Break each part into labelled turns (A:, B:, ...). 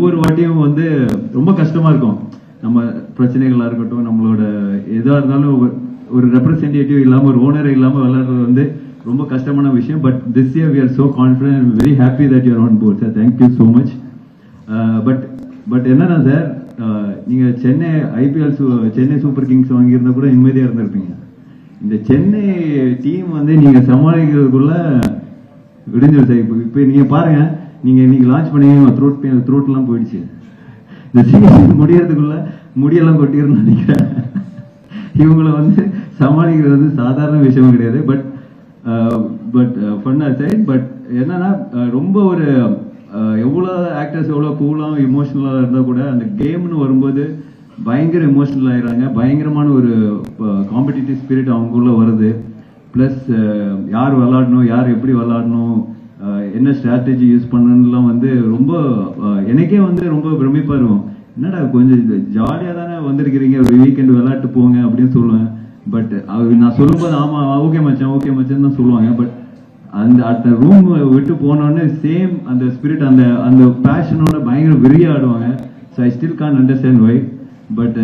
A: ஒவ்வொரு வாட்டியும் வந்து ரொம்ப கஷ்டமா இருக்கும். நம்ம பிரச்சனைகளா இருக்கட்டும், நம்மளோட எதா இருந்தாலும் ஒரு ரெப்ரசன்டேட்டிவ் இல்லாம ஒரு ஓனர் இல்லாம விளையாடுறது வந்து ரொம்ப கஷ்டமான விஷயம். But this year we are so confident and very happy that you are on board sir. Thank you so much. But என்னன்னா சார், நீங்க Chennai IPL Chennai Super Kings வாங்கியிருந்தா கூட நிம்மதியா இருந்திருப்பீங்க. இந்த சென்னை டீம் வந்து நீங்க சமாளிக்கிறதுக்குள்ள விடிஞ்சிடும் சார். இப்போ நீங்க பாருங்க, நீங்க இன்னைக்கு லான்ச் பண்ணி த்ரோட்லாம் போயிடுச்சு. இந்த சீசன் முடியறதுக்குள்ள முடியெல்லாம் கொட்டிருன்னு நினைக்கிறேன். இவங்களை வந்து சமாளிக்கிறது வந்து சாதாரண விஷயம் கிடையாது. பட் ஃபன் அசைட், பட் என்னன்னா ரொம்ப ஒரு எவ்வளோ ஆக்டர்ஸ் எவ்வளோ கூலாக இமோஷனலாக இருந்தால் கூட அந்த கேம்னு வரும்போது பயங்கர எமோஷனல் ஆயிடுறாங்க. பயங்கரமான ஒரு காம்படிட்டிவ் ஸ்பிரிட் அவங்களுக்குள்ள வருது. ப்ளஸ் யார் விளாடணும், யார் எப்படி விளாடணும், என்ன ஸ்ட்ராட்டஜி யூஸ் பண்ணணும்லாம் வந்து ரொம்ப எனக்கே வந்து ரொம்ப பிரமிப்பாக இருக்கும். என்னடா கொஞ்சம் ஜாலியாக தானே வந்திருக்கிறீங்க, ஒரு வீக்கெண்டு விளையாட்டு போங்க அப்படின்னு சொல்லுவேன். பட் நான் சொல்லும்போது ஆமாம் ஓகே மச்சான் தான் சொல்லுவாங்க. பட் அந்த ரூம் விட்டு போனோடனே சேம் அந்த ஸ்பிரிட் அந்த பேஷனோட பயங்கர வெறியா ஆடுவாங்க. So I still can't understand why. But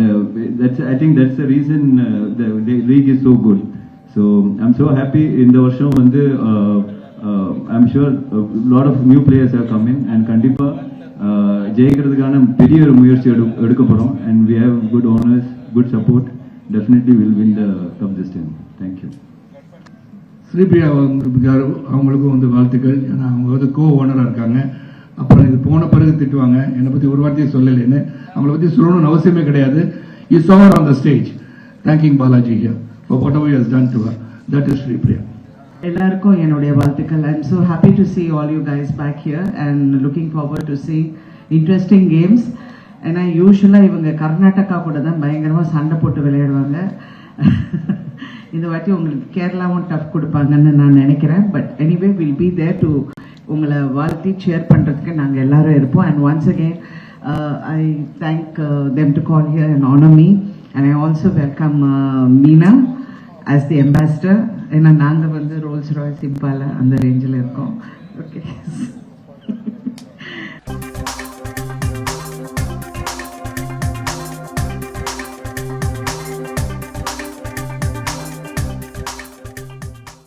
A: I think that's the reason the league is so good. So I'm so happy. இந்த வருஷம் வந்து I'm sure lot of new players have come in and கண்டிப்பாக ஜெயிக்கிறதுக்கான பெரிய ஒரு முயற்சி எடுக்க போகிறோம். And we have good owners, good support. Definitely will win the cup this time. Thank you.
B: Sripriya அவங்களுக்கும் வந்து வாழ்த்துக்கள். ஏன்னா அவங்க வந்து கோ ஓனராக இருக்காங்க. அப்புறம் இது போன பிறகு திட்டுவாங்க என்னை பற்றி ஒரு வார்த்தையும் சொல்லலைன்னு. அவங்கள பற்றி சொல்லணும்னு அவசியமே கிடையாது. You saw her on the stage thanking Balaji here for whatever he has done to her. That is Sripriya.
C: எல்லாருக்கும் என்னுடைய வாழ்த்துக்கள். I am so happy to see all you guys back here and looking forward to see interesting games. ஏன்னா யூஸ்வலாக இவங்க கர்நாடகா கூட தான் பயங்கரமாக சண்டை போட்டு விளையாடுவாங்க. இந்த வாட்டி உங்களுக்கு கேரளாவும் டஃப் கொடுப்பாங்கன்னு நான் நினைக்கிறேன். But anyway will be there to உங்களை வாழ்த்தி ஷேர் பண்ணுறதுக்கு நாங்கள் எல்லாரும் இருப்போம். And once again I thank them to call here and honour me. And I also welcome Meena as the ambassador. ஏன்னா நாங்கள் வந்து ரோல்ஸ் ராய்ஸ் இம்பால அந்த ரேஞ்சில் இருக்கோம். ஓகே.